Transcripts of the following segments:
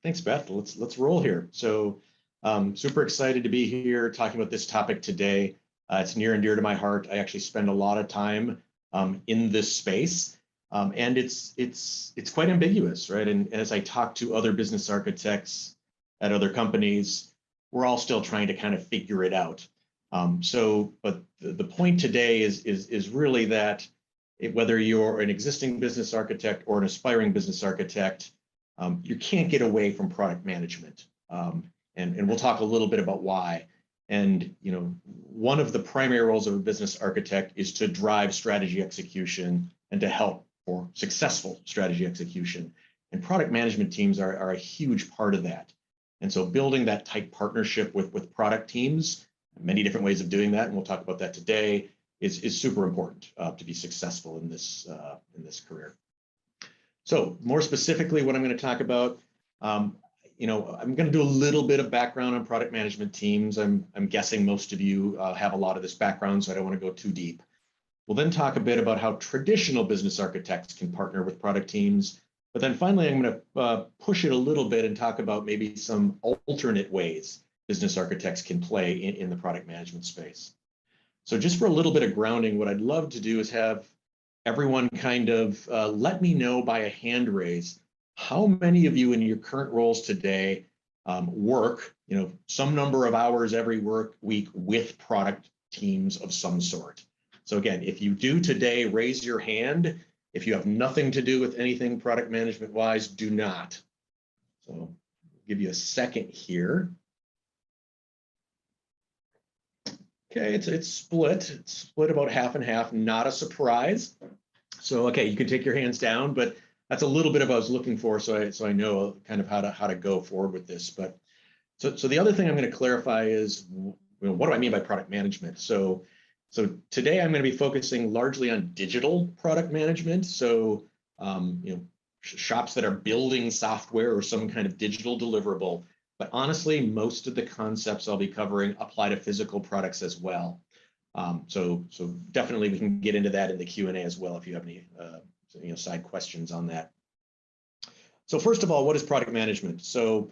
Thanks, Beth. Let's roll here. So super excited to be here talking about this topic today. It's near and dear to my heart. I actually spend a lot of time in this space, and it's quite ambiguous, right? And as I talk to other business architects at other companies, we're all still trying to kind of figure it out. But the point today is really that whether you're an existing business architect or an aspiring business architect, you can't get away from product management. And we'll talk a little bit about why. And one of the primary roles of a business architect is to drive strategy execution and to help for successful strategy execution. And product management teams are a huge part of that. And so building that tight partnership with product teams, many different ways of doing that, and we'll talk about that today, is super important to be successful in this career. So more specifically, what I'm going to talk about, I'm going to do a little bit of background on product management teams. I'm guessing most of you have a lot of this background, so I don't want to go too deep. We'll then talk a bit about how traditional business architects can partner with product teams. But then finally, I'm going to push it a little bit and talk about maybe some alternate ways business architects can play in the product management space. So just for a little bit of grounding, what I'd love to do is have everyone kind of let me know by a hand raise how many of you in your current roles today work, some number of hours every work week with product teams of some sort. So again, if you do today, raise your hand. If you have nothing to do with anything product management wise, do not. So I'll give you a second here. Okay, it's split. It's split about half and half, not a surprise. So, okay, you can take your hands down, but that's a little bit of what I was looking for, so I know kind of how to go forward with this. But so the other thing I'm going to clarify is, what do I mean by product management? So today I'm going to be focusing largely on digital product management. So shops that are building software or some kind of digital deliverable. But honestly, most of the concepts I'll be covering apply to physical products as well. So definitely we can get into that in the Q&A as well if you have any side questions on that. So first of all, what is product management? So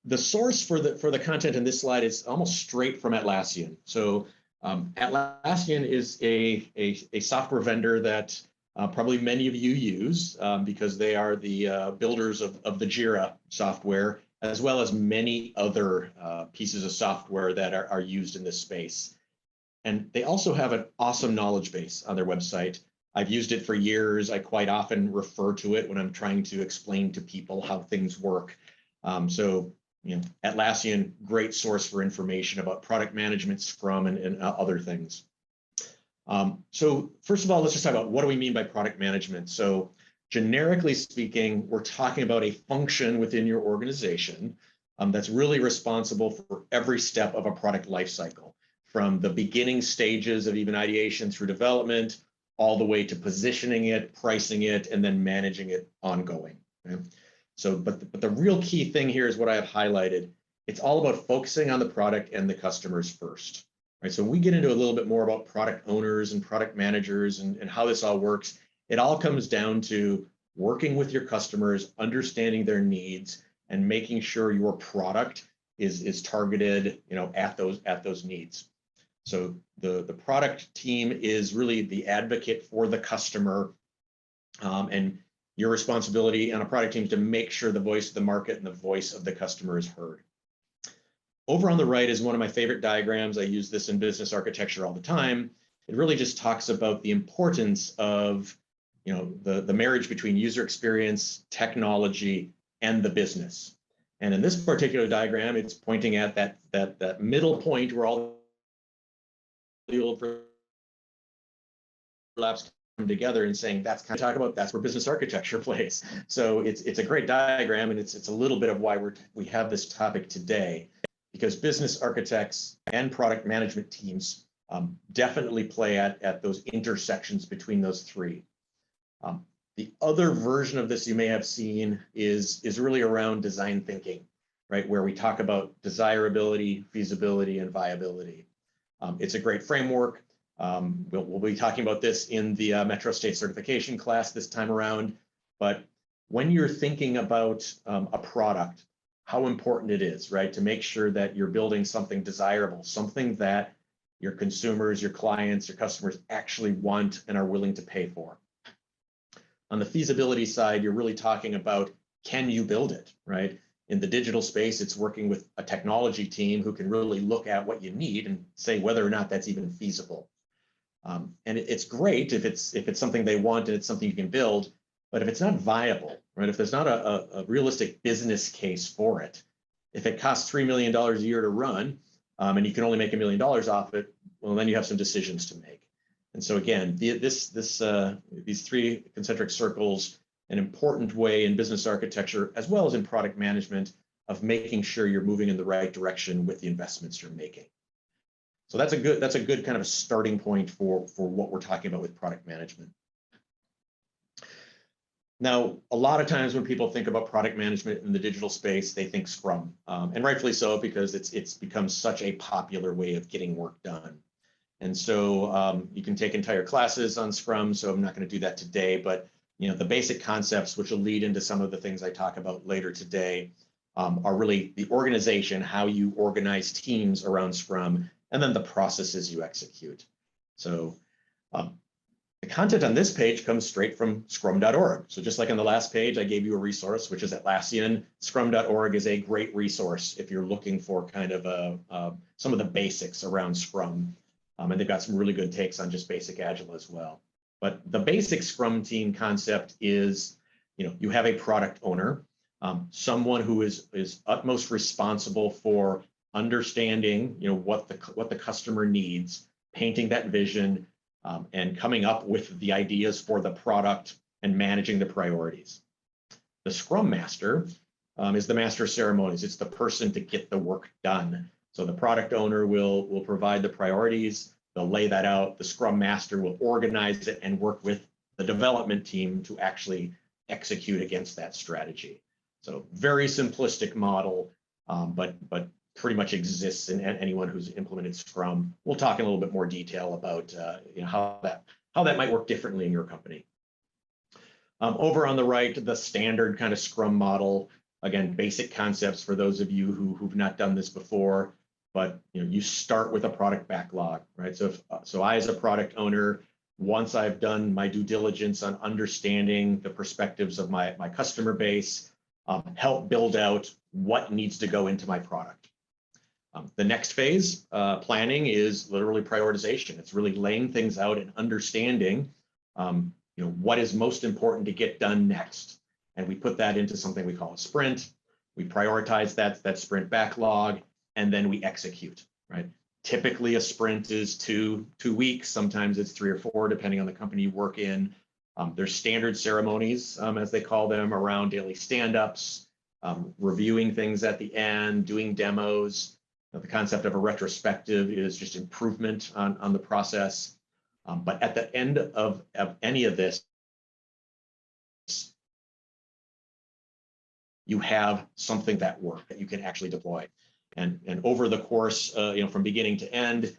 the source for the content in this slide is almost straight from Atlassian. So Atlassian is a software vendor that probably many of you use because they are the builders of the Jira software, as well as many other pieces of software that are used in this space. And they also have an awesome knowledge base on their website. I've used it for years. I quite often refer to it when I'm trying to explain to people how things work. Atlassian, great source for information about product management, Scrum, and other things. So first of all, let's just talk about what do we mean by product management. So generically speaking, we're talking about a function within your organization that's really responsible for every step of a product lifecycle, from the beginning stages of even ideation through development, all the way to positioning it, pricing it, and then managing it ongoing. Okay? So, but the real key thing here is what I have highlighted. It's all about focusing on the product and the customers first. Right? So when we get into a little bit more about product owners and product managers and how this all works, it all comes down to working with your customers, understanding their needs, and making sure your product is targeted, at those needs. So the product team is really the advocate for the customer, and your responsibility on a product team is to make sure the voice of the market and the voice of the customer is heard. Over on the right is one of my favorite diagrams. I use this in business architecture all the time. It really just talks about the importance of the marriage between user experience, technology, and the business. And in this particular diagram, it's pointing at that middle point where all the overlaps come together and saying that's where business architecture plays. So it's a great diagram, and it's a little bit of why we have this topic today, because business architects and product management teams definitely play at those intersections between those three. The other version of this you may have seen is really around design thinking, right? Where we talk about desirability, feasibility, and viability. It's a great framework. We'll be talking about this in the Metro State certification class this time around, but when you're thinking about a product, how important it is, right? To make sure that you're building something desirable, something that your consumers, your clients, your customers actually want and are willing to pay for. On the feasibility side, you're really talking about, can you build it, right? In the digital space, it's working with a technology team who can really look at what you need and say whether or not that's even feasible. And it's great if it's something they want and it's something you can build, but if it's not viable, right? If there's not a realistic business case for it, if it costs $3 million a year to run, and you can only make $1 million off it, well, then you have some decisions to make. And so again, these three concentric circles, an important way in business architecture as well as in product management of making sure you're moving in the right direction with the investments you're making. So that's a good kind of a starting point for what we're talking about with product management. Now, a lot of times when people think about product management in the digital space, they think Scrum, and rightfully so, because it's become such a popular way of getting work done. And so you can take entire classes on Scrum, so I'm not going to do that today, but the basic concepts, which will lead into some of the things I talk about later today, are really the organization, how you organize teams around Scrum, and then the processes you execute. So the content on this page comes straight from scrum.org. So just like on the last page, I gave you a resource, which is Atlassian. Scrum.org is a great resource if you're looking for kind of some of the basics around Scrum. And they've got some really good takes on just basic Agile as well. But the basic Scrum team concept is, you have a product owner, someone who is utmost responsible for understanding, what the customer needs, painting that vision, and coming up with the ideas for the product and managing the priorities. The Scrum Master is the master of ceremonies. It's the person to get the work done. So the product owner will provide the priorities, they'll lay that out, the Scrum Master will organize it and work with the development team to actually execute against that strategy. So very simplistic model, but pretty much exists in anyone who's implemented Scrum. We'll talk in a little bit more detail about how that might work differently in your company. Over on the right, the standard kind of Scrum model. Again, basic concepts for those of you who've not done this before, but you start with a product backlog, right? So I, as a product owner, once I've done my due diligence on understanding the perspectives of my customer base, help build out what needs to go into my product. The next phase, planning, is literally prioritization. It's really laying things out and understanding, what is most important to get done next. And we put that into something we call a sprint. We prioritize that sprint backlog, and then we execute, right? Typically, a sprint is two weeks. Sometimes it's 3 or 4, depending on the company you work in. There's standard ceremonies, as they call them, around daily stand-ups, reviewing things at the end, doing demos. The concept of a retrospective is just improvement on the process. But at the end of any of this, you have something that works that you can actually deploy. And over the course, from beginning to end,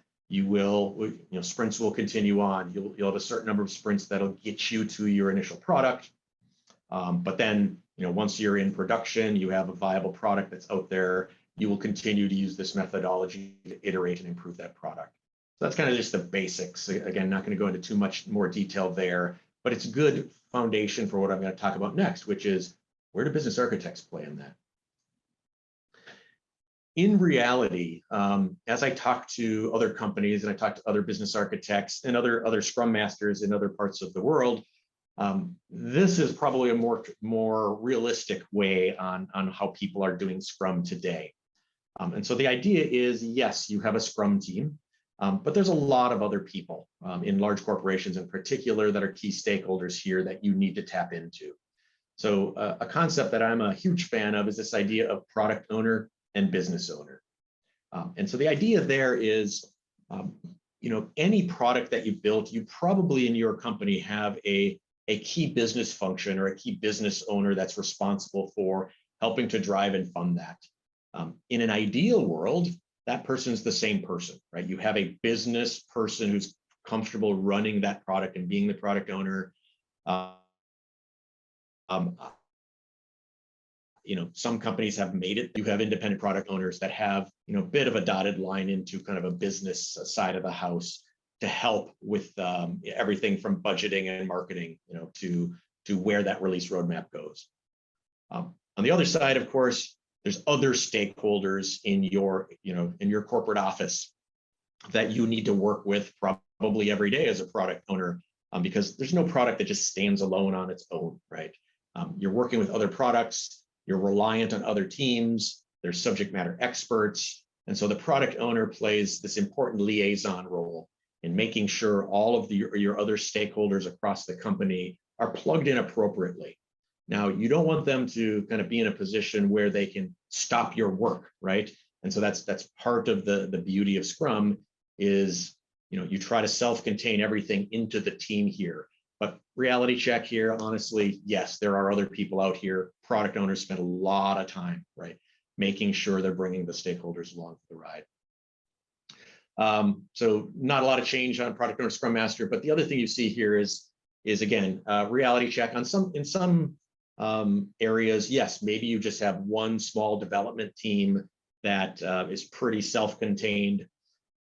sprints will continue on. You'll have a certain number of sprints that'll get you to your initial product. But then, once you're in production, you have a viable product that's out there. You will continue to use this methodology to iterate and improve that product. So that's kind of just the basics. Again, not going to go into too much more detail there, but it's a good foundation for what I'm going to talk about next, which is, where do business architects play in that? In reality, as I talk to other companies and I talk to other business architects and other Scrum Masters in other parts of the world, this is probably a more realistic way on how people are doing Scrum today. And so the idea is, yes, you have a Scrum team, but there's a lot of other people in large corporations in particular that are key stakeholders here that you need to tap into. So a concept that I'm a huge fan of is this idea of product owner and business owner. And so the idea there is, any product that you've built, you probably in your company have a key business function or a key business owner that's responsible for helping to drive and fund that. In an ideal world, that person's the same person, right? You have a business person who's comfortable running that product and being the product owner. some companies have made it. You have independent product owners that have, a bit of a dotted line into kind of a business side of the house to help with everything from budgeting and marketing, to where that release roadmap goes. On the other side, of course, there's other stakeholders in your corporate office that you need to work with probably every day as a product owner, because there's no product that just stands alone on its own, right? You're working with other products, you're reliant on other teams, there's subject matter experts, and so the product owner plays this important liaison role in making sure all of your other stakeholders across the company are plugged in appropriately. Now, you don't want them to kind of be in a position where they can stop your work, right? And so that's part of the beauty of Scrum is, you try to self-contain everything into the team here. But reality check here, honestly, yes, there are other people out here. Product owners spend a lot of time, right, making sure they're bringing the stakeholders along for the ride. So not a lot of change on product owner Scrum Master, but the other thing you see here is again, reality check on in some areas. Yes, maybe you just have one small development team that is pretty self-contained.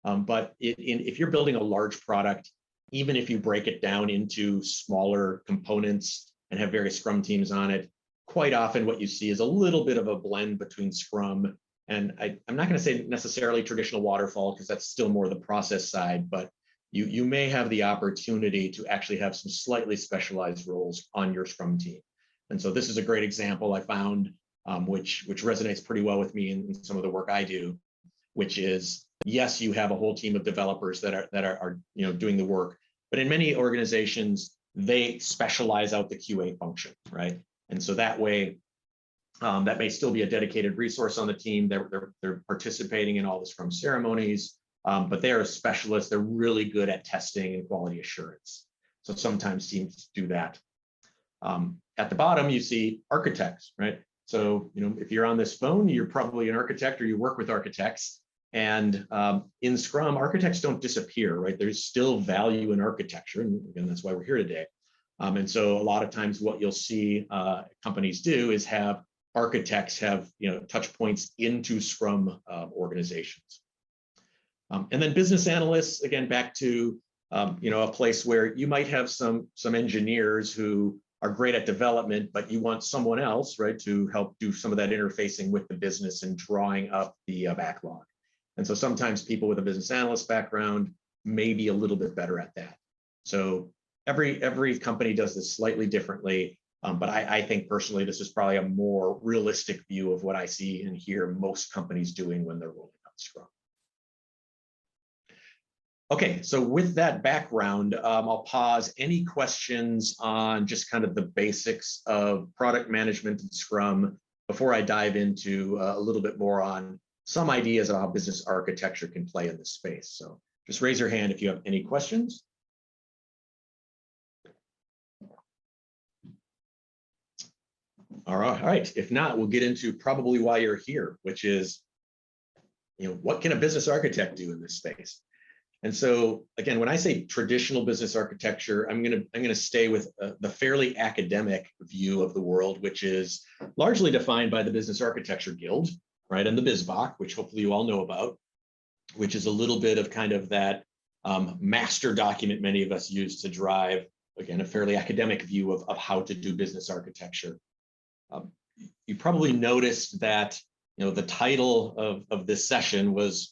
But if you're building a large product, even if you break it down into smaller components and have various Scrum teams on it, quite often what you see is a little bit of a blend between Scrum and I'm not going to say necessarily traditional waterfall, because that's still more the process side, but you may have the opportunity to actually have some slightly specialized roles on your Scrum team. And so this is a great example I found, which resonates pretty well with me in some of the work I do, which is, yes, you have a whole team of developers that are doing the work, but in many organizations, they specialize out the QA function, right? And so that way, that may still be a dedicated resource on the team. They're participating in all the Scrum ceremonies, but they are specialists. They're really good at testing and quality assurance. So sometimes teams do that. At the bottom, you see architects, right? So, if you're on this phone, you're probably an architect or you work with architects. And in Scrum, architects don't disappear, right? There's still value in architecture. And again, that's why we're here today. And so a lot of times what you'll see companies do is have architects have touch points into Scrum organizations. And then business analysts, again, back to a place where you might have some engineers who are great at development, but you want someone else, right, to help do some of that interfacing with the business and drawing up the backlog. And so sometimes people with a business analyst background may be a little bit better at that. So every company does this slightly differently, but I think personally this is probably a more realistic view of what I see and hear most companies doing when they're rolling out Scrum. Okay, so with that background, I'll pause. Any questions on just kind of the basics of product management and Scrum before I dive into a little bit more on some ideas of how business architecture can play in this space? So just raise your hand if you have any questions. All right, if not, we'll get into probably why you're here, which is, what can a business architect do in this space? And so again, when I say traditional business architecture, I'm gonna stay with the fairly academic view of the world, which is largely defined by the Business Architecture Guild, right, and the BizBach, which hopefully you all know about, which is a little bit of kind of that master document many of us use to drive, again, a fairly academic view of how to do business architecture. You probably noticed that the title of this session was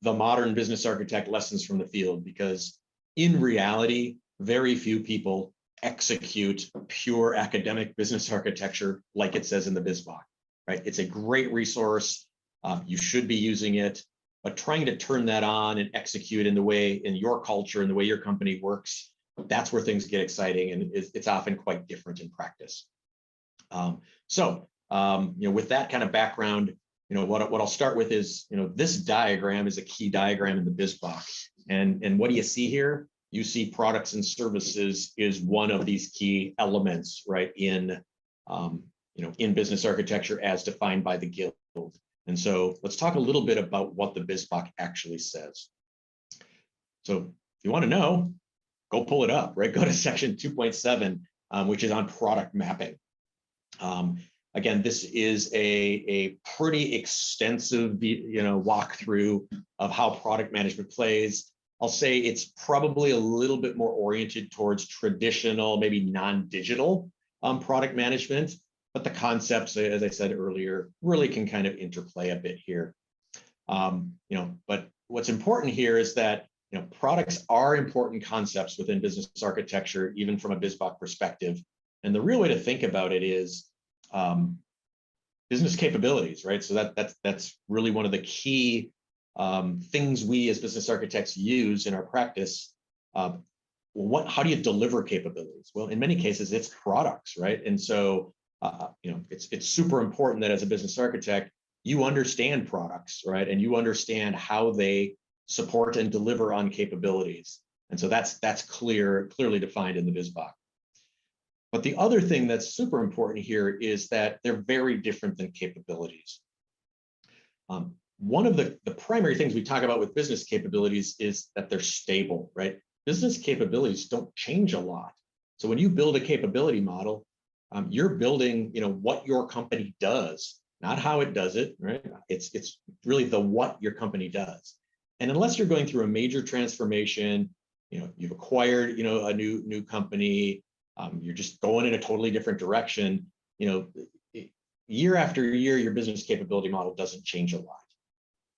the modern business architect lessons from the field, because in reality, very few people execute pure academic business architecture like it says in the BizBach, right? It's a great resource. You should be using it, but trying to turn that on and execute in your culture and the way your company works, that's where things get exciting, and it's often quite different in practice. With that kind of background, what I'll start with is, this diagram is a key diagram in the BizBach. And what do you see here? You see products and services is one of these key elements, right, in business architecture as defined by the Guild. And so let's talk a little bit about what the BizBach actually says. So if you want to know, go pull it up, right? Go to section 2.7, which is on product mapping. Again, this is a pretty extensive, walkthrough of how product management plays. I'll say it's probably a little bit more oriented towards traditional, maybe non-digital product management, but the concepts, as I said earlier, really can kind of interplay a bit here. But what's important here is that products are important concepts within business architecture, even from a BizBock perspective. And the real way to think about it is business capabilities, right? So that's really one of the key things we as business architects use in our practice. How do you deliver capabilities? Well, in many cases, it's products, right? And so it's super important that as a business architect, you understand products, right? And you understand how they support and deliver on capabilities. And so that's clearly defined in the BizBock. But the other thing that's super important here is that they're very different than capabilities. One of the primary things we talk about with business capabilities is that they're stable, right? Business capabilities don't change a lot. So when you build a capability model, you're building, what your company does, not how it does it, right? It's really the what your company does. And unless you're going through a major transformation, you've acquired, a new company, you're just going in a totally different direction, year after year, your business capability model doesn't change a lot.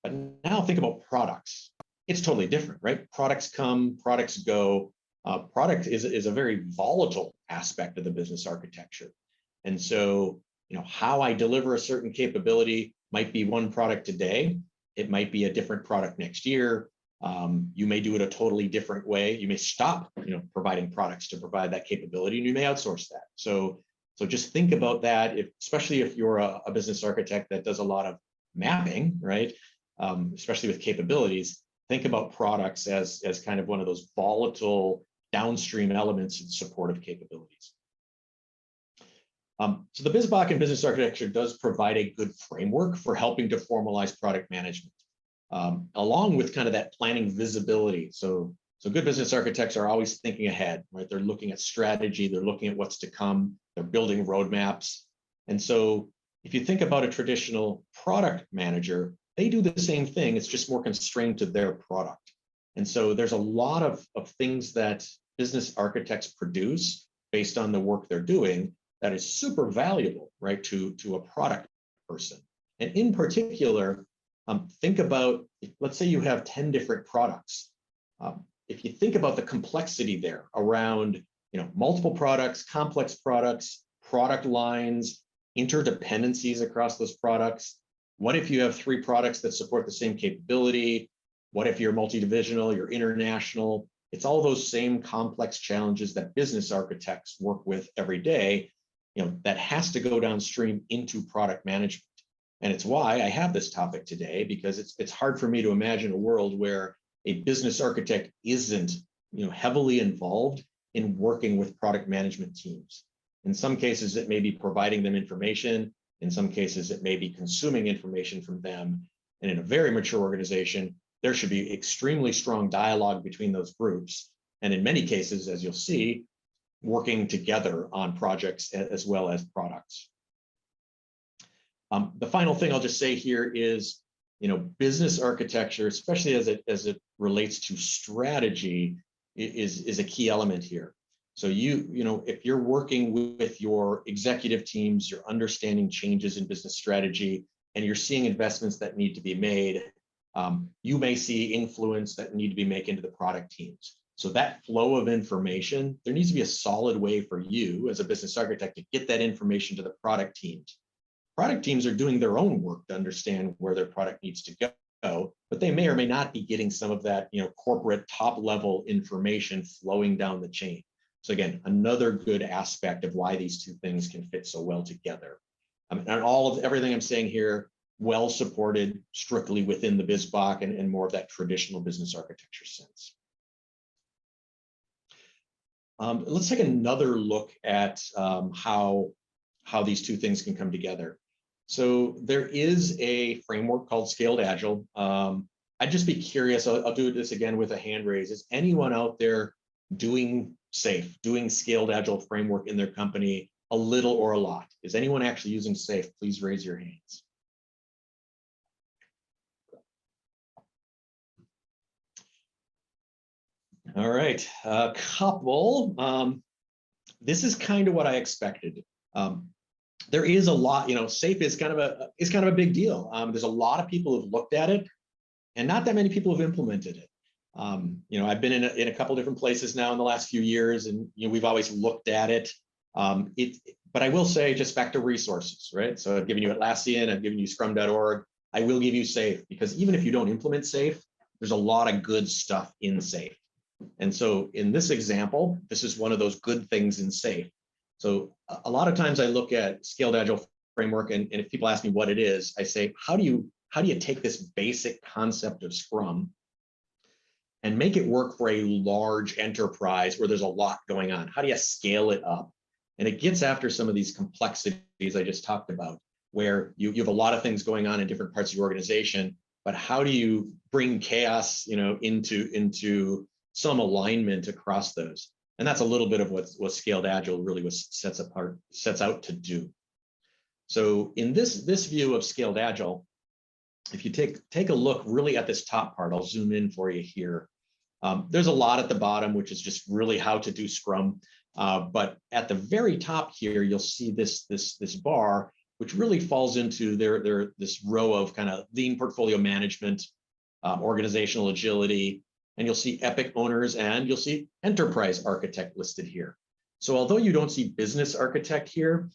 But now think about products. It's totally different, right? Products come, products go. Product is a very volatile aspect of the business architecture. And so, how I deliver a certain capability might be one product today. It might be a different product next year. You may do it a totally different way. You may stop, providing products to provide that capability, and you may outsource that. So just think about that, especially if you're a business architect that does a lot of mapping, right? Especially with capabilities, think about products as kind of one of those volatile downstream elements in support of capabilities. So the BizBock in business architecture does provide a good framework for helping to formalize product management, along with kind of that planning visibility. So good business architects are always thinking ahead, right? They're looking at strategy, they're looking at what's to come, they're building roadmaps. And so if you think about a traditional product manager, they do the same thing, it's just more constrained to their product. And so there's a lot of things that business architects produce based on the work they're doing that is super valuable, right, to a product person. And in particular, think about, let's say you have 10 different products. If you think about the complexity there around, multiple products, complex products, product lines, interdependencies across those products. What if you have 3 products that support the same capability? What if you're multi-divisional, you're international? It's all those same complex challenges that business architects work with every day, that has to go downstream into product management. And it's why I have this topic today, because it's hard for me to imagine a world where a business architect isn't, heavily involved in working with product management teams. In some cases, it may be providing them information. In some cases, it may be consuming information from them. And in a very mature organization, there should be extremely strong dialogue between those groups. And in many cases, as you'll see, working together on projects as well as products. The final thing I'll just say here is, business architecture, especially as it relates to strategy, is a key element here. So if you're working with your executive teams, you're understanding changes in business strategy, and you're seeing investments that need to be made, you may see influence that need to be made into the product teams. So that flow of information, there needs to be a solid way for you as a business architect to get that information to the product teams. Product teams are doing their own work to understand where their product needs to go, but they may or may not be getting some of that, corporate top level information flowing down the chain. So again, another good aspect of why these two things can fit so well together. And everything I'm saying here, well supported strictly within the BizBock and more of that traditional business architecture sense. Let's take another look at how these two things can come together. So there is a framework called Scaled Agile. I'd just be curious, I'll do this again with a hand raise. Is anyone out there doing Scaled Agile framework in their company a little, or a lot? Is anyone actually using SAFe? Please raise your hands. All right, a couple. This is kind of what I expected. There is a lot, SAFe is kind of a big deal. There's a lot of people who've looked at it, and not that many people have implemented it. I've been in a couple different places now in the last few years, and we've always looked at it. But I will say, just back to resources, right? So I've given you Atlassian, I've given you Scrum.org. I will give you SAFe, because even if you don't implement SAFe, there's a lot of good stuff in SAFe. And so in this example, this is one of those good things in SAFe. So a lot of times I look at Scaled Agile framework, and if people ask me what it is, I say, how do you take this basic concept of Scrum and make it work for a large enterprise where there's a lot going on? How do you scale it up? And it gets after some of these complexities I just talked about, where you have a lot of things going on in different parts of your organization, but how do you bring chaos, into some alignment across those? And that's a little bit of what Scaled Agile really sets out to do. So in this view of Scaled Agile, if you take a look really at this top part, I'll zoom in for you here. There's a lot at the bottom, which is just really how to do Scrum. But at the very top here, you'll see this bar, which really falls into this row of kind of lean portfolio management, organizational agility, and you'll see epic owners, and you'll see enterprise architect listed here. So although you don't see business architect here,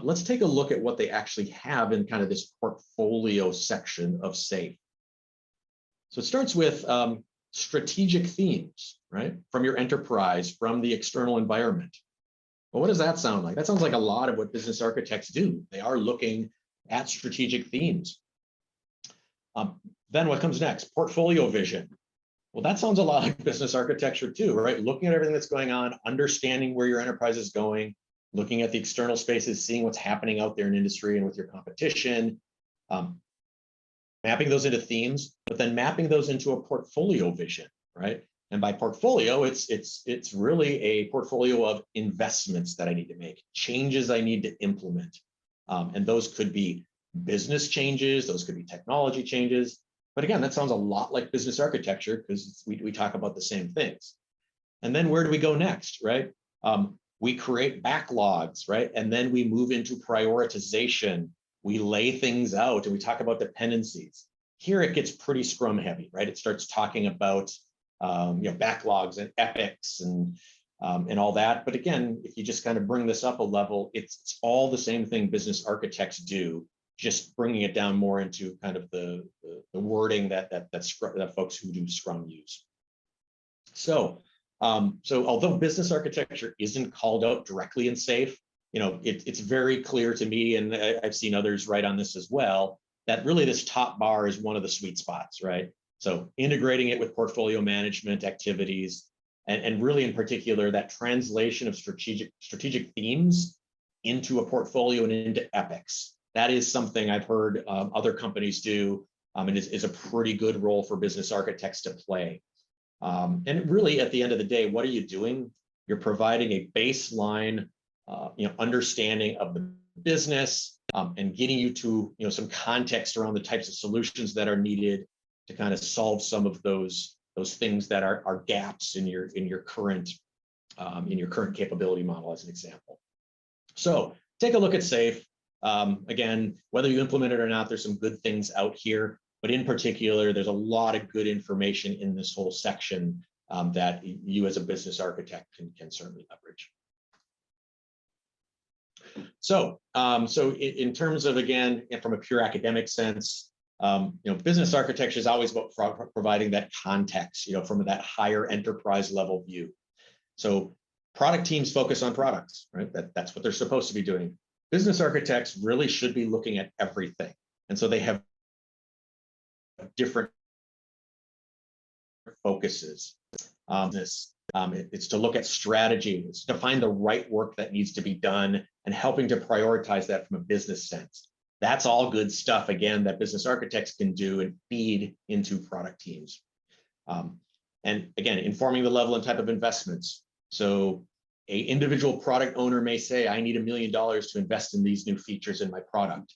let's take a look at what they actually have in kind of this portfolio section of SAFe. So it starts with strategic themes, right? From your enterprise, from the external environment. Well, what does that sound like? That sounds like a lot of what business architects do. They are looking at strategic themes. Then what comes next? Portfolio vision. Well, that sounds a lot like business architecture too, right? Looking at everything that's going on, understanding where your enterprise is going, looking at the external spaces, seeing what's happening out there in industry and with your competition, mapping those into themes, but then mapping those into a portfolio vision, right? And by portfolio, it's really a portfolio of investments that I need to make, changes I need to implement. And those could be business changes, those could be technology changes. But again, that sounds a lot like business architecture, because we talk about the same things. And then where do we go next, right? We create backlogs, right? And then we move into prioritization. We lay things out and we talk about dependencies. Here it gets pretty Scrum heavy, right? It starts talking about backlogs and epics and all that. But again, if you just kind of bring this up a level, it's all the same thing business architects do, just bringing it down more into kind of the wording that folks who do Scrum use. So although business architecture isn't called out directly in SAFe, it's very clear to me, and I've seen others write on this as well, that really this top bar is one of the sweet spots, right? So integrating it with portfolio management activities, and really in particular, that translation of strategic themes into a portfolio and into epics. That is something I've heard other companies do, and is a pretty good role for business architects to play. And really, at the end of the day, what are you doing? You're providing a baseline, understanding of the business, and getting you to, some context around the types of solutions that are needed to kind of solve some of those things that are gaps in your current capability model, as an example. So take a look at SAFe. Again, whether you implement it or not, there's some good things out here, but in particular, there's a lot of good information in this whole section that you as a business architect can certainly leverage. So in terms of, again, from a pure academic sense, business architecture is always about providing that context, from that higher enterprise level view. So product teams focus on products, right? That's what they're supposed to be doing. Business architects really should be looking at everything. And so they have different focuses. It's to look at strategy, it's to find the right work that needs to be done and helping to prioritize that from a business sense. That's all good stuff, again, that business architects can do and feed into product teams. And again, informing the level and type of investments. So individual product owner may say, I need $1 million to invest in these new features in my product.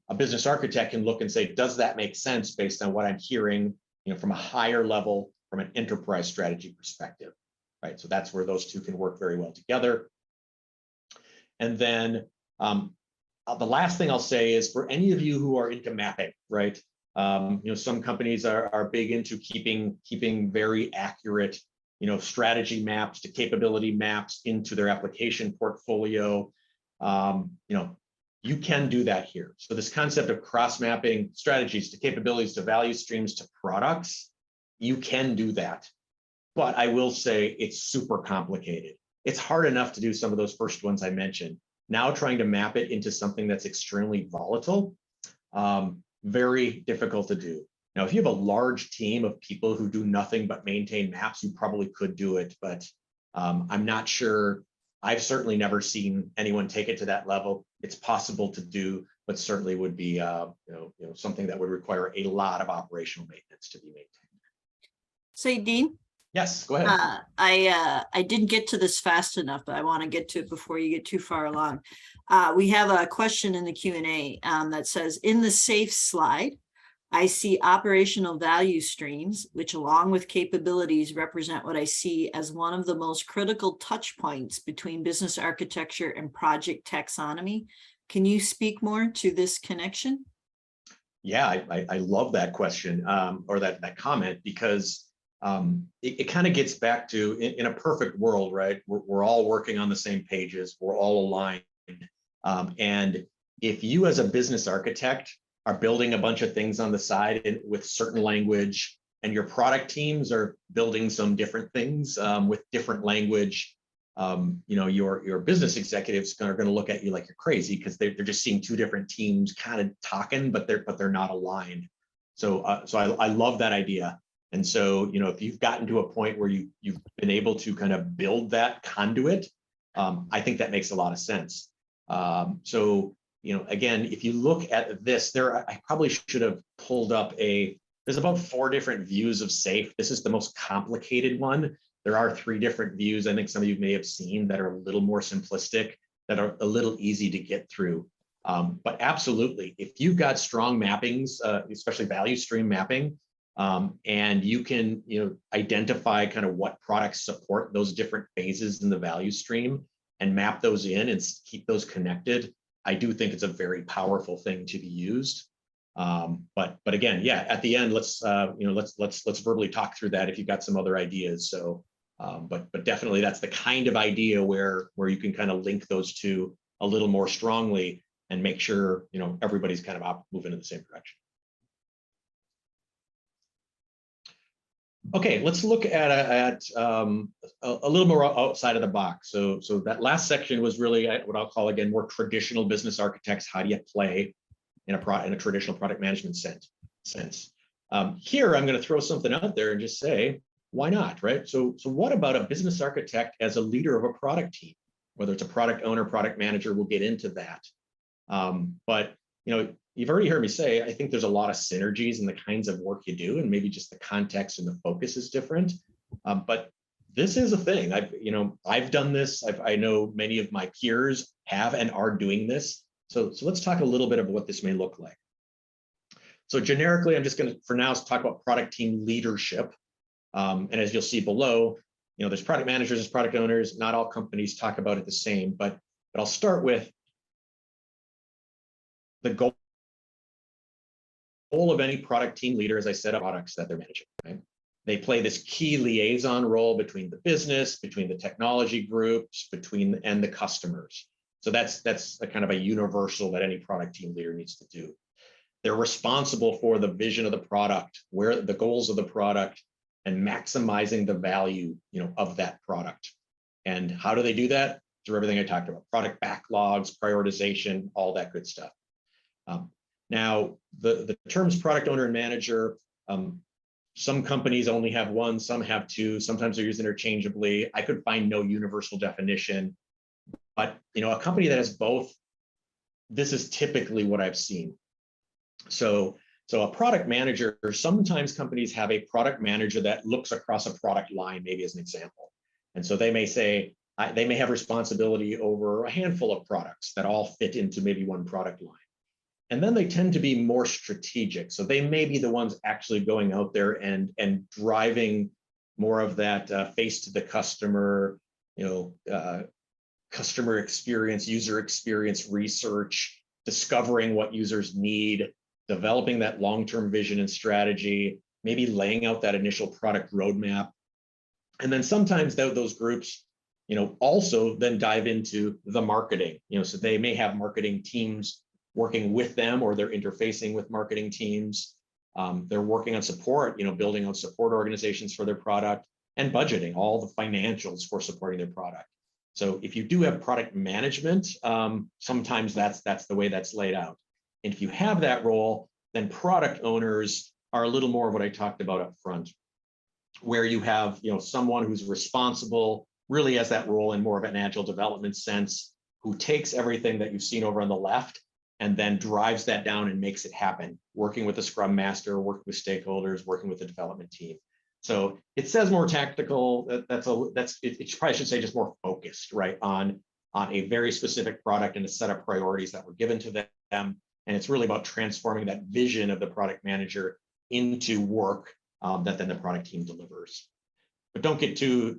A business architect can look and say, does that make sense based on what I'm hearing, from a higher level, from an enterprise strategy perspective, right? So that's where those two can work very well together. And then the last thing I'll say is for any of you who are into mapping, right? Some companies are big into keeping very accurate, strategy maps to capability maps into their application portfolio. You can do that here. So this concept of cross-mapping strategies to capabilities to value streams to products, you can do that. But I will say it's super complicated. It's hard enough to do some of those first ones I mentioned. Now trying to map it into something that's extremely volatile, very difficult to do. Now, if you have a large team of people who do nothing but maintain maps, you probably could do it, but I'm not sure. I've certainly never seen anyone take it to that level. It's possible to do, but certainly would be something that would require a lot of operational maintenance to be maintained. Say, Dean. Yes, go ahead. I didn't get to this fast enough, but I want to get to it before you get too far along. We have a question in the Q&A that says, in the SAFE slide, I see operational value streams, which along with capabilities represent what I see as one of the most critical touch points between business architecture and project taxonomy. Can you speak more to this connection? Yeah, I love that question or that comment, because it kind of gets back to in a perfect world, right? We're all working on the same pages, we're all aligned. And if you as a business architect are building a bunch of things on the side with certain language, and your product teams are building some different things with different language, your business executives are going to look at you like you're crazy, because they're just seeing two different teams kind of talking, but they're not aligned. So I love that idea. And so, if you've gotten to a point where you've been able to kind of build that conduit, I think that makes a lot of sense. Again, if you look at this, I probably should have pulled up there's about 4 different views of SAFE. This is the most complicated one. There are 3 different views. I think some of you may have seen that are a little more simplistic, that are a little easy to get through. But absolutely, if you've got strong mappings, especially value stream mapping, and you can identify kind of what products support those different phases in the value stream and map those in and keep those connected, I do think it's a very powerful thing to be used. But again, yeah, at the end, let's verbally talk through that if you've got some other ideas. So, but definitely that's the kind of idea where you can kind of link those two a little more strongly and make sure everybody's kind of moving in the same direction. Okay, let's look at a little more outside of the box. So that last section was really what I'll call, again, more traditional business architects. How do you play in a traditional product management sense? Here, I'm going to throw something out there and just say, why not, right? So what about a business architect as a leader of a product team? Whether it's a product owner, product manager, we'll get into that. But you've already heard me say, I think there's a lot of synergies in the kinds of work you do, and maybe just the context and the focus is different. But this is a thing. I've done this. I know many of my peers have and are doing this. So let's talk a little bit about what this may look like. So generically, I'm just going to, for now, talk about product team leadership. And as you'll see below, there's product managers, there's product owners. Not all companies talk about it the same, but I'll start with the goal of any product team leader, as I said, products that they're managing, right? They play this key liaison role between the business, between the technology groups, and the customers. So that's a kind of a universal that any product team leader needs to do. They're responsible for the vision of the product, where the goals of the product, and maximizing the value, of that product. And how do they do that? Through everything I talked about: product backlogs, prioritization, all that good stuff. Now, the terms product owner and manager, some companies only have one, some have two, sometimes they're used interchangeably. I could find no universal definition, but a company that has both, this is typically what I've seen. So a product manager, sometimes companies have a product manager that looks across a product line, maybe as an example. And so they may say, they may have responsibility over a handful of products that all fit into maybe one product line. And then they tend to be more strategic. So they may be the ones actually going out there and driving more of that face to the customer, customer experience, user experience research, discovering what users need, developing that long-term vision and strategy, maybe laying out that initial product roadmap. And then sometimes those groups, also then dive into the marketing, so they may have marketing teams working with them, or they're interfacing with marketing teams. They're working on support, building out support organizations for their product, and budgeting all the financials for supporting their product. So if you do have product management, sometimes that's the way that's laid out. And if you have that role, then product owners are a little more of what I talked about up front, where you have someone who's responsible, really has that role in more of an agile development sense, who takes everything that you've seen over on the left and then drives that down and makes it happen, working with the Scrum Master, working with stakeholders, working with the development team. So it says more tactical. It probably should say just more focused, right, on a very specific product and a set of priorities that were given to them. And it's really about transforming that vision of the product manager into work that then the product team delivers. But don't get too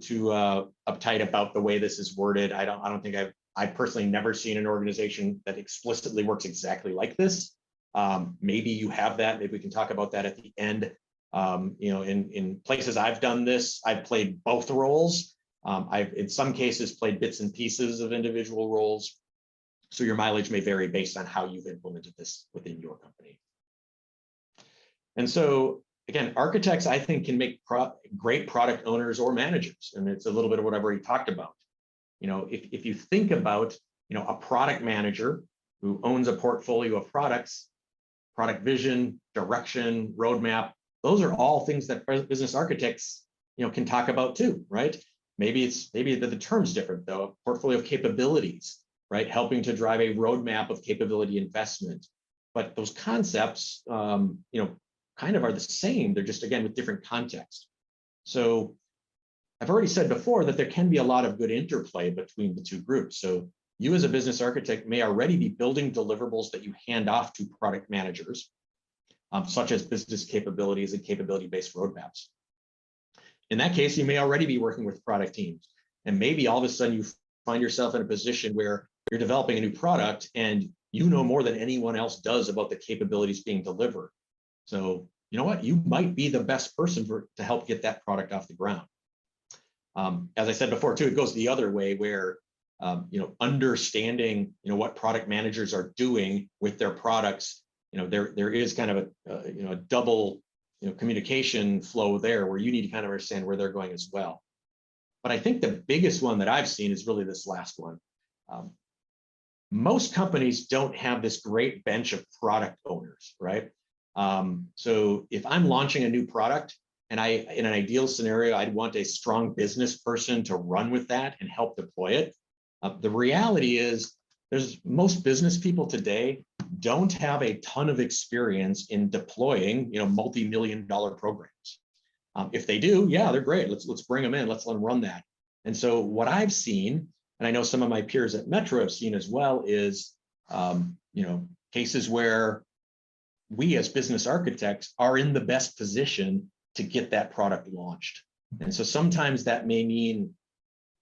uptight about the way this is worded. I don't think I've personally never seen an organization that explicitly works exactly like this. Maybe you have that. Maybe we can talk about that at the end. In places I've done this, I've played both roles. I've, in some cases, played bits and pieces of individual roles. So your mileage may vary based on how you've implemented this within your company. And so, again, architects, I think, can make great product owners or managers. And it's a little bit of what I've already talked about. If you think about, a product manager who owns a portfolio of products, product vision, direction, roadmap, those are all things that business architects, can talk about too, right? Maybe the term's different though. A portfolio of capabilities, right? Helping to drive a roadmap of capability investment. But those concepts, kind of are the same. They're just, again, with different context. So I've already said before that there can be a lot of good interplay between the two groups. So you as a business architect may already be building deliverables that you hand off to product managers, such as business capabilities and capability-based roadmaps. In that case, you may already be working with product teams. And maybe all of a sudden you find yourself in a position where you're developing a new product and you know more than anyone else does about the capabilities being delivered. So you know what? You might be the best person to help get that product off the ground. As I said before, too, it goes the other way where, understanding, what product managers are doing with their products, there is kind of a double, communication flow there where you need to kind of understand where they're going as well. But I think the biggest one that I've seen is really this last one. Most companies don't have this great bench of product owners, right? So if I'm launching a new product, and in an ideal scenario, I'd want a strong business person to run with that and help deploy it. The reality is most business people today don't have a ton of experience in deploying, multi-million-dollar programs. If they do, yeah, they're great. Let's bring them in. Let's let them run that. And so what I've seen, and I know some of my peers at Metro have seen as well, is cases where we as business architects are in the best position to get that product launched. And so sometimes that may mean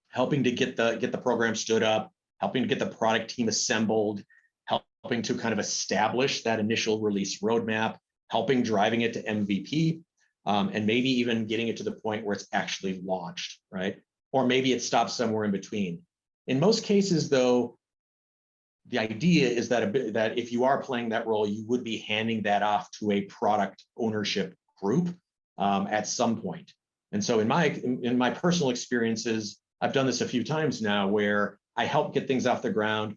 helping to get the program stood up, helping to get the product team assembled, helping to kind of establish that initial release roadmap, helping driving it to MVP, and maybe even getting it to the point where it's actually launched, right? Or maybe it stops somewhere in between. In most cases, though, the idea is that if you are playing that role, you would be handing that off to a product ownership group at some point. And so in my personal experiences, I've done this a few times now where I help get things off the ground.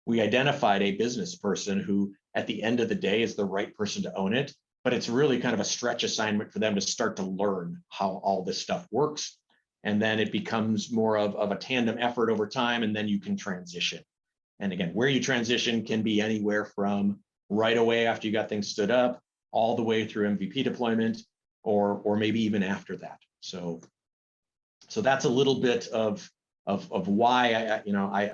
We identified a business person who at the end of the day is the right person to own it, but it's really kind of a stretch assignment for them to start to learn how all this stuff works. And then it becomes more of a tandem effort over time, and then you can transition. And again, where you transition can be anywhere from right away after you got things stood up, all the way through MVP deployment, or maybe even after that. So that's a little bit of of why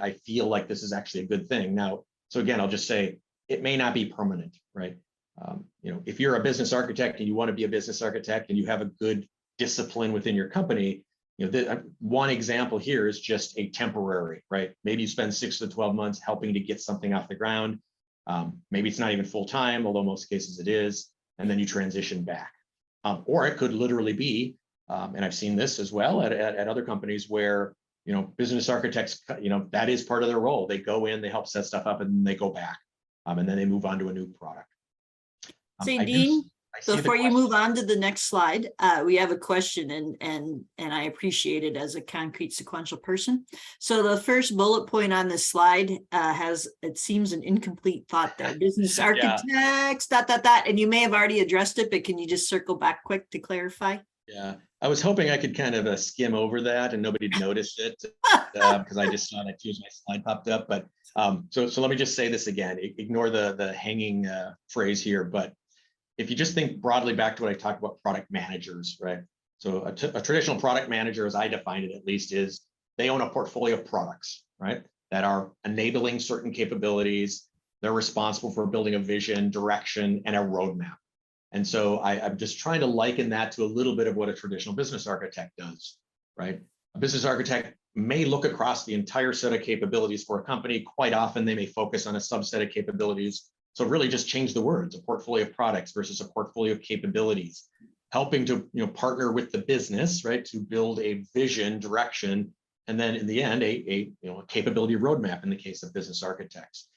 I feel like this is actually a good thing. Now, so again, I'll just say it may not be permanent, right? If you're a business architect and you want to be a business architect and you have a good discipline within your company, one example here is just a temporary, right? Maybe you spend 6 to 12 months helping to get something off the ground. Maybe it's not even full time, although most cases it is, and then you transition back. Or it could literally be, and I've seen this as well at other companies where business architects, that is part of their role. They go in, they help set stuff up, and then they go back, and then they move on to a new product. Say, Dean, before you move on to the next slide, we have a question, and I appreciate it as a concrete sequential person. So the first bullet point on this slide has, it seems, an incomplete thought there. Business architects, ... And you may have already addressed it, but can you just circle back quick to clarify? Yeah, I was hoping I could kind of skim over that and nobody'd notice it because I just saw that too as my slide popped up. But so let me just say this again. Ignore the hanging phrase here, but if you just think broadly back to what I talked about, product managers, right? So a traditional product manager, as I define it at least, is they own a portfolio of products, right, that are enabling certain capabilities. They're responsible for building a vision, direction, and a roadmap. And so I'm just trying to liken that to a little bit of what a traditional business architect does, right? A business architect may look across the entire set of capabilities for a company. Quite often, they may focus on a subset of capabilities. So really just change the words, a portfolio of products versus a portfolio of capabilities, helping to partner with the business, right, to build a vision, direction, and then in the end, a capability roadmap in the case of business architects.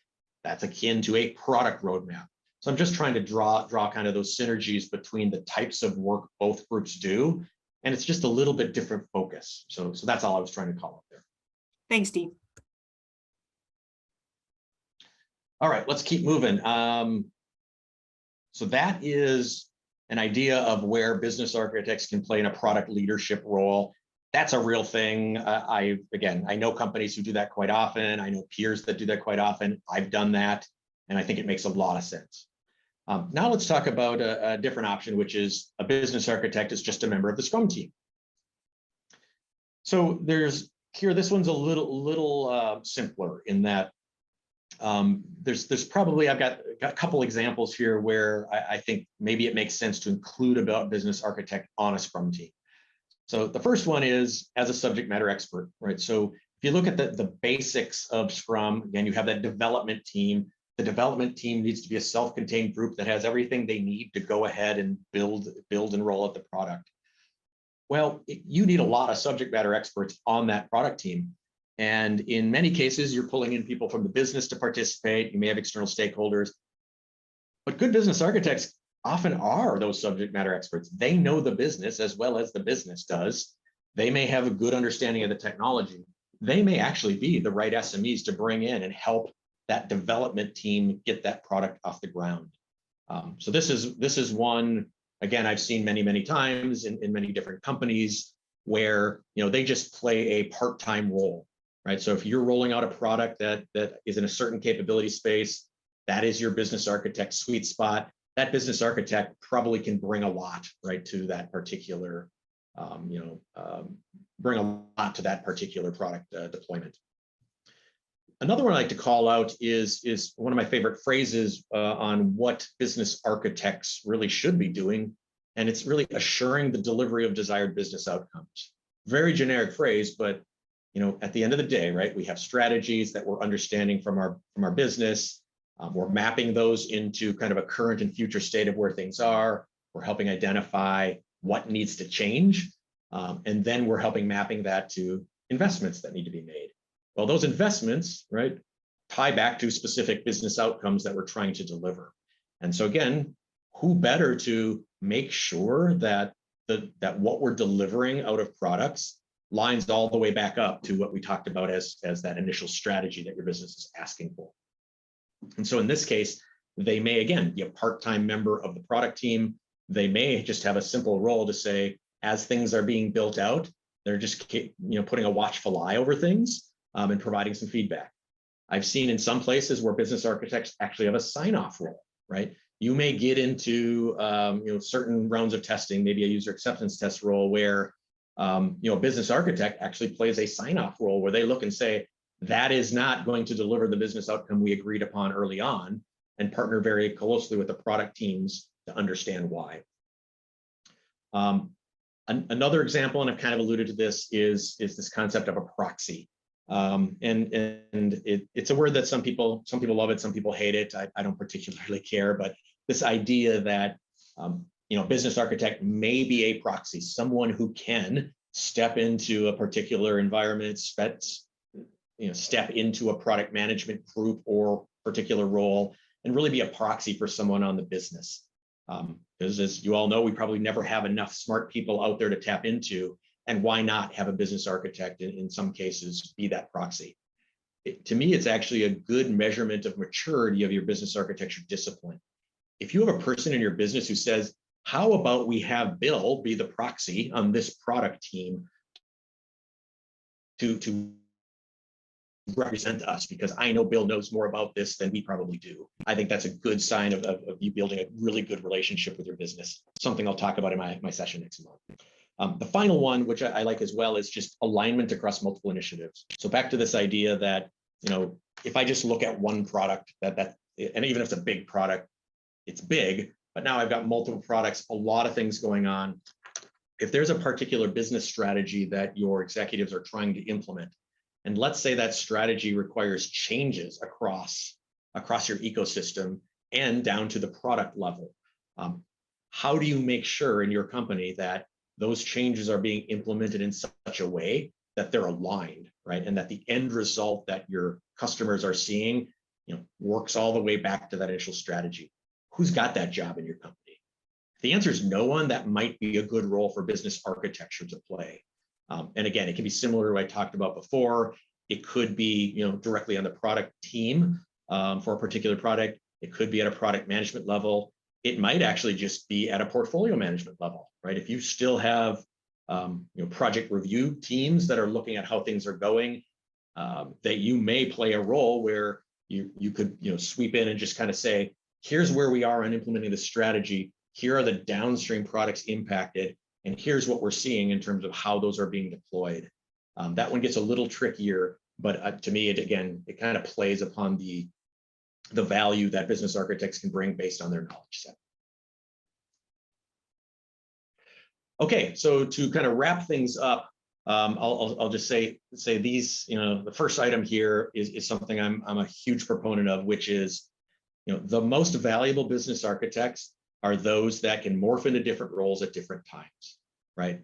That's akin to a product roadmap. So I'm just trying to draw kind of those synergies between the types of work both groups do, and it's just a little bit different focus. So that's all I was trying to call out there. Thanks, Steve. All right, let's keep moving. So that is an idea of where business architects can play in a product leadership role. That's a real thing. I know companies who do that quite often. I know peers that do that quite often. I've done that, and I think it makes a lot of sense. Now let's talk about a different option, which is a business architect is just a member of the Scrum team. So this one's a little simpler in that there's probably, I've got a couple examples here where I think maybe it makes sense to include about business architect on a Scrum team. So the first one is as a subject matter expert, right? So if you look at the basics of Scrum, again, you have that development team. The development team needs to be a self-contained group that has everything they need to go ahead and build and roll out the product. Well, you need a lot of subject matter experts on that product team. And in many cases, you're pulling in people from the business to participate. You may have external stakeholders. But good business architects often are those subject matter experts. They know the business as well as the business does. They may have a good understanding of the technology. They may actually be the right SMEs to bring in and help that development team get that product off the ground. So this is one, again, I've seen many times in many different companies where they just play a part-time role, right? So if you're rolling out a product that is in a certain capability space, that is your business architect sweet spot. That business architect probably can bring a lot, right, to that particular, bring a lot to that particular product deployment. Another one I like to call out is one of my favorite phrases on what business architects really should be doing, and it's really assuring the delivery of desired business outcomes. Very generic phrase, but at the end of the day, right, we have strategies that we're understanding from our business. We're mapping those into kind of a current and future state of where things are. We're helping identify what needs to change, and then we're helping mapping that to investments that need to be made. Well, those investments, right, tie back to specific business outcomes that we're trying to deliver. And so again, who better to make sure that that what we're delivering out of products lines all the way back up to what we talked about as that initial strategy that your business is asking for. And so in this case, they may, again, be a part-time member of the product team. They may just have a simple role to say, as things are being built out, they're just putting a watchful eye over things. And providing some feedback. I've seen in some places where business architects actually have a sign-off role, right? You may get into certain rounds of testing, maybe a user acceptance test role where A business architect actually plays a sign-off role where they look and say, that is not going to deliver the business outcome we agreed upon early on, and partner very closely with the product teams to understand why. Another example, and I've kind of alluded to this, is this concept of a proxy. It's a word that some people love it, some people hate it. I don't particularly care, but this idea that business architect may be a proxy, someone who can step into a particular environment, step into a product management group or particular role, and really be a proxy for someone on the business. Because as you all know, we probably never have enough smart people out there to tap into, and why not have a business architect in some cases be that proxy? To me, it's actually a good measurement of maturity of your business architecture discipline. If you have a person in your business who says, how about we have Bill be the proxy on this product team to represent us, because I know Bill knows more about this than we probably do. I think that's a good sign of you building a really good relationship with your business, something I'll talk about in my session next month. The final one, which I like as well, is just alignment across multiple initiatives. So back to this idea that, if I just look at one product, and even if it's a big product, it's big, but now I've got multiple products, a lot of things going on. If there's a particular business strategy that your executives are trying to implement, and let's say that strategy requires changes across your ecosystem and down to the product level, how do you make sure in your company that those changes are being implemented in such a way that they're aligned, right? And that the end result that your customers are seeing, works all the way back to that initial strategy. Who's got that job in your company? If the answer is no one, that might be a good role for business architecture to play. And again, it can be similar to what I talked about before. It could be, directly on the product team for a particular product. It could be at a product management level. It might actually just be at a portfolio management level, right? If you still have, project review teams that are looking at how things are going, that you may play a role where you could, sweep in and just kind of say, here's where we are on implementing the strategy. Here are the downstream products impacted, and here's what we're seeing in terms of how those are being deployed. That one gets a little trickier, but to me, it kind of plays upon the value that business architects can bring based on their knowledge set. Okay, so to kind of wrap things up, I'll just say these, the first item here is something I'm a huge proponent of, which is, the most valuable business architects are those that can morph into different roles at different times, right?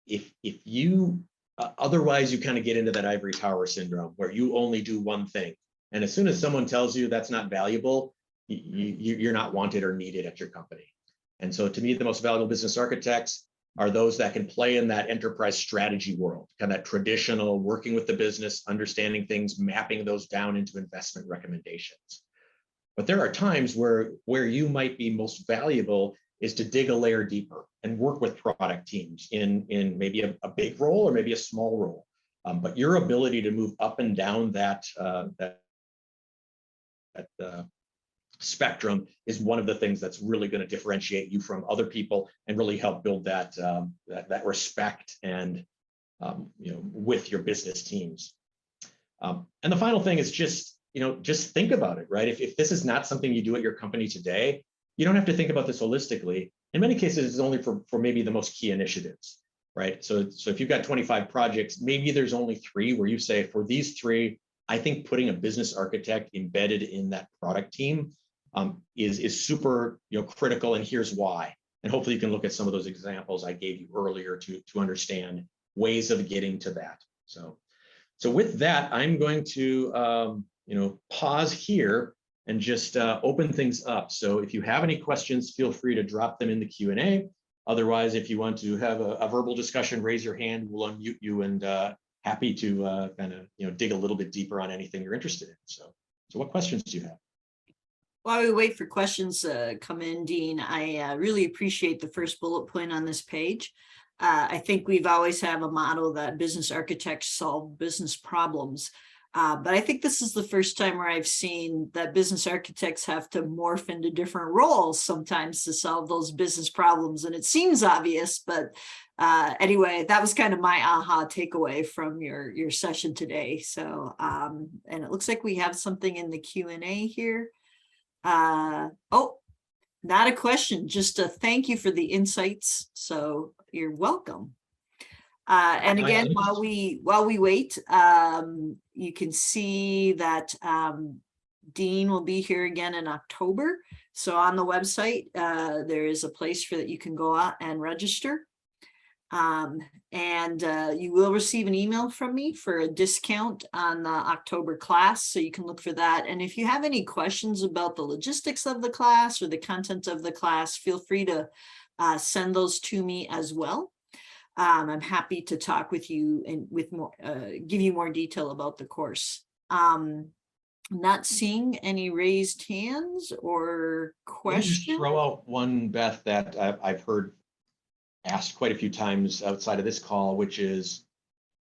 If you otherwise, you kind of get into that ivory tower syndrome where you only do one thing, and as soon as someone tells you that's not valuable, you're not wanted or needed at your company. And so, to me, the most valuable business architects are those that can play in that enterprise strategy world, kind of that traditional working with the business, understanding things, mapping those down into investment recommendations. But there are times where you might be most valuable is to dig a layer deeper and work with product teams in maybe a big role or maybe a small role. But your ability to move up and down that spectrum is one of the things that's really going to differentiate you from other people and really help build that respect and with your business teams. And the final thing is just think about it, right? If this is not something you do at your company today, you don't have to think about this holistically. In many cases, it's only for maybe the most key initiatives, right? So if you've got 25 projects, maybe there's only 3 where you say, for these 3, I think putting a business architect embedded in that product team is super critical, and here's why. And hopefully you can look at some of those examples I gave you earlier to understand ways of getting to that. So with that, I'm going to pause here and just open things up. So if you have any questions, feel free to drop them in the Q&A. Otherwise, if you want to have a verbal discussion, raise your hand, we'll unmute you, and happy to kind of dig a little bit deeper on anything you're interested in. So what questions do you have? While we wait for questions to come in, Dean, I really appreciate the first bullet point on this page. I think we've always have a model that business architects solve business problems. But I think this is the first time where I've seen that business architects have to morph into different roles sometimes to solve those business problems. And it seems obvious, but anyway, that was kind of my aha takeaway from your session today. So, and it looks like we have something in the Q&A here. Oh, not a question, just a thank you for the insights. So you're welcome. And again, while we wait, you can see that Dean will be here again in October. So on the website, there is a place for that you can go out and register. And you will receive an email from me for a discount on the October class. So you can look for that. And if you have any questions about the logistics of the class or the content of the class, feel free to send those to me as well. I'm happy to talk with you and with more, give you more detail about the course. Not seeing any raised hands or questions. Just throw out one, Beth, that I've heard asked quite a few times outside of this call, which is,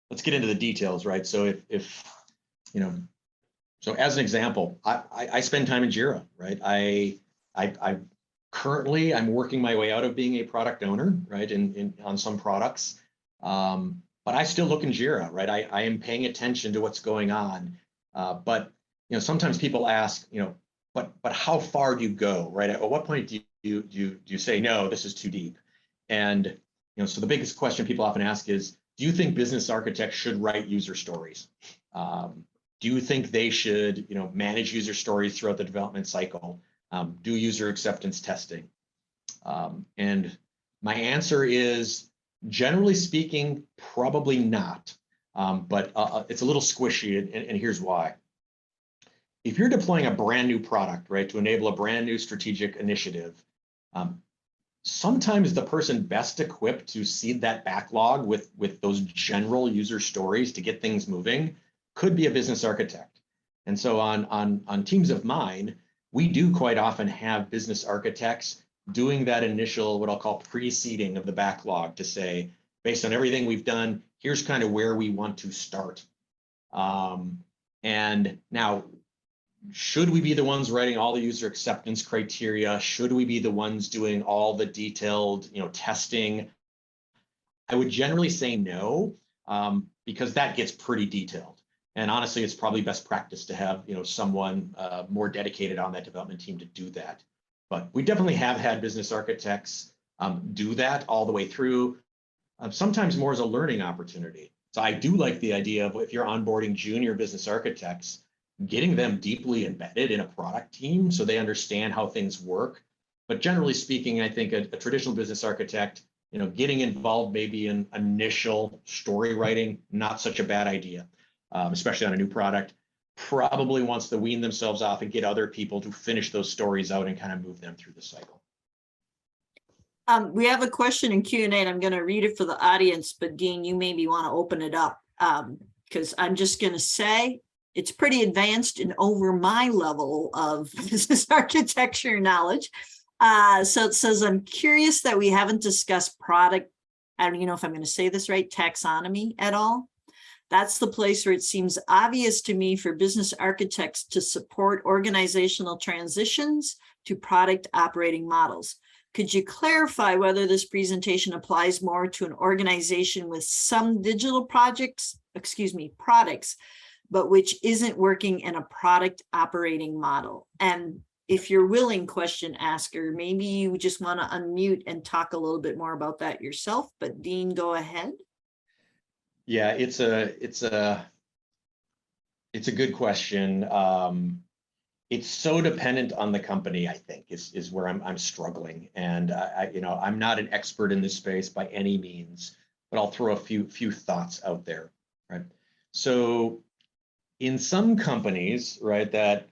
let's get into the details, right? So if you know, so as an example, I spend time in Jira, right? I currently I'm working my way out of being a product owner, right? On some products, but I still look in Jira, right? I am paying attention to what's going on, but sometimes people ask, but how far do you go, right? At what point do you say, no, this is too deep? And so the biggest question people often ask is, do you think business architects should write user stories? Do you think they should manage user stories throughout the development cycle? Do user acceptance testing? And my answer is, generally speaking, probably not. But it's a little squishy, and here's why. If you're deploying a brand new product, right, to enable a brand new strategic initiative, sometimes the person best equipped to seed that backlog with those general user stories to get things moving could be a business architect. And so on teams of mine, we do quite often have business architects doing that initial, what I'll call pre-seeding of the backlog, to say, based on everything we've done, here's kind of where we want to start. And now, should we be the ones writing all the user acceptance criteria? Should we be the ones doing all the detailed, testing? I would generally say no, because that gets pretty detailed. And honestly, it's probably best practice to have, someone more dedicated on that development team to do that. But we definitely have had business architects do that all the way through, sometimes more as a learning opportunity. So I do like the idea of, if you're onboarding junior business architects, getting them deeply embedded in a product team so they understand how things work. But generally speaking, I think a traditional business architect, getting involved maybe in initial story writing, not such a bad idea, especially on a new product. Probably wants to wean themselves off and get other people to finish those stories out and kind of move them through the cycle. We have a question in Q&A, and I'm going to read it for the audience, but Dean, you maybe want to open it up, because I'm just going to say, it's pretty advanced and over my level of business architecture knowledge. So it says, I'm curious that we haven't discussed product, I don't even know if I'm going to say this right, taxonomy at all. That's the place where it seems obvious to me for business architects to support organizational transitions to product operating models. Could you clarify whether this presentation applies more to an organization with some digital products, but which isn't working in a product operating model? And if you're willing, question asker, maybe you just want to unmute and talk a little bit more about that yourself, but Dean, go ahead. Yeah, it's a good question. It's so dependent on the company, I think, is where I'm struggling. And I'm not an expert in this space by any means, but I'll throw a few thoughts out there, right? So in some companies, right, that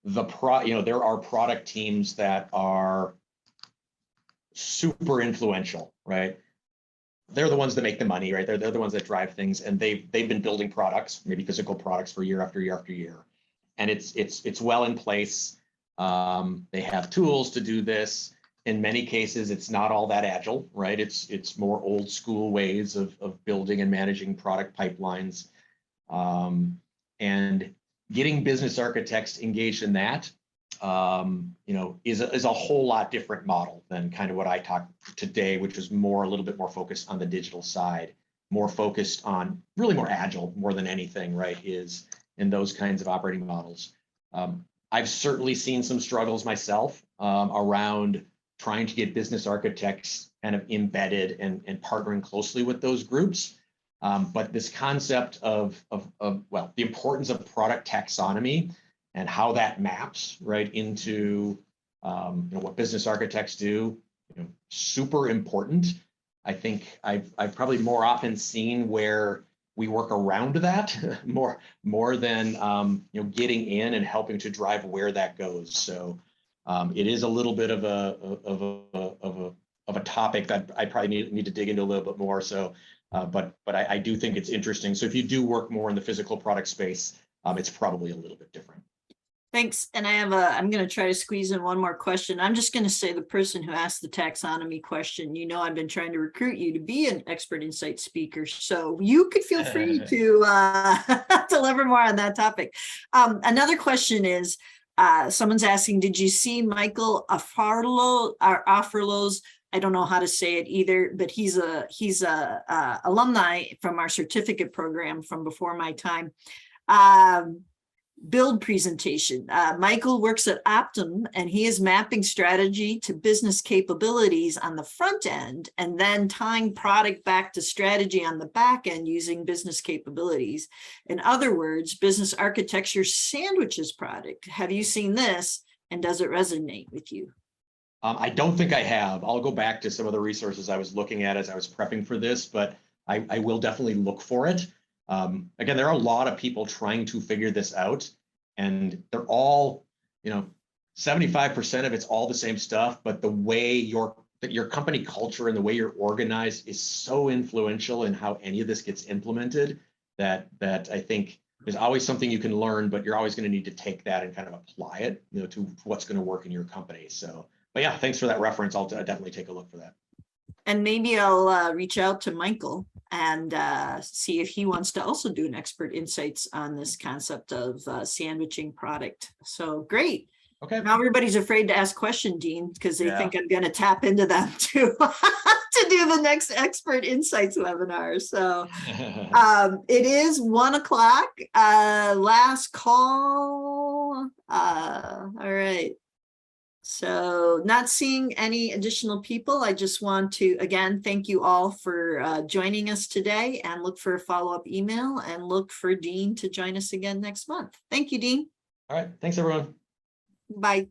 there are product teams that are super influential, right? They're the ones that make the money, right? They're the ones that drive things, and they've been building products, maybe physical products, for year after year after year, and it's well in place. They have tools to do this, in many cases, it's not all that agile, right? It's more old school ways of building and managing product pipelines. And getting business architects engaged in that, is a whole lot different model than kind of what I talked today, which was a little bit more focused on the digital side, more focused on really more agile more than anything, right? Is in those kinds of operating models. I've certainly seen some struggles myself around trying to get business architects kind of embedded and partnering closely with those groups. But this concept of the importance of product taxonomy and how that maps right into what business architects do, super important. I think I've probably more often seen where we work around that more than getting in and helping to drive where that goes. So it is a little bit of a topic that I probably need to dig into a little bit more. So, but I do think it's interesting. So if you do work more in the physical product space, it's probably a little bit different. Thanks. And I'm going to try to squeeze in one more question. I'm just going to say the person who asked the taxonomy question, I've been trying to recruit you to be an expert insight speaker. So you could feel free to deliver more on that topic. Another question is, someone's asking, did you see Michael Afferlo's, I don't know how to say it either, but he's a alumni from our certificate program from before my time. Build presentation. Michael works at Optum and he is mapping strategy to business capabilities on the front end and then tying product back to strategy on the back end using business capabilities. In other words, business architecture sandwiches product. Have you seen this and does it resonate with you? I don't think I have. I'll go back to some of the resources I was looking at as I was prepping for this, but I will definitely look for it. Again, there are a lot of people trying to figure this out, and they're all, 75% of it's all the same stuff, but the way your company culture and the way you're organized is so influential in how any of this gets implemented that I think there's always something you can learn, but you're always going to need to take that and kind of apply it, to what's going to work in your company. So, but yeah, thanks for that reference. I'll definitely take a look for that. And maybe I'll reach out to Michael and see if he wants to also do an expert insights on this concept of sandwiching product. So great. Okay. Now everybody's afraid to ask question, Dean, because they think I'm going to tap into them to do the next expert insights webinar. So it is 1:00. Last call. All right. So not seeing any additional people, I just want to, again, thank you all for joining us today and look for a follow-up email and look for Dean to join us again next month. Thank you, Dean. All right. Thanks, everyone. Bye.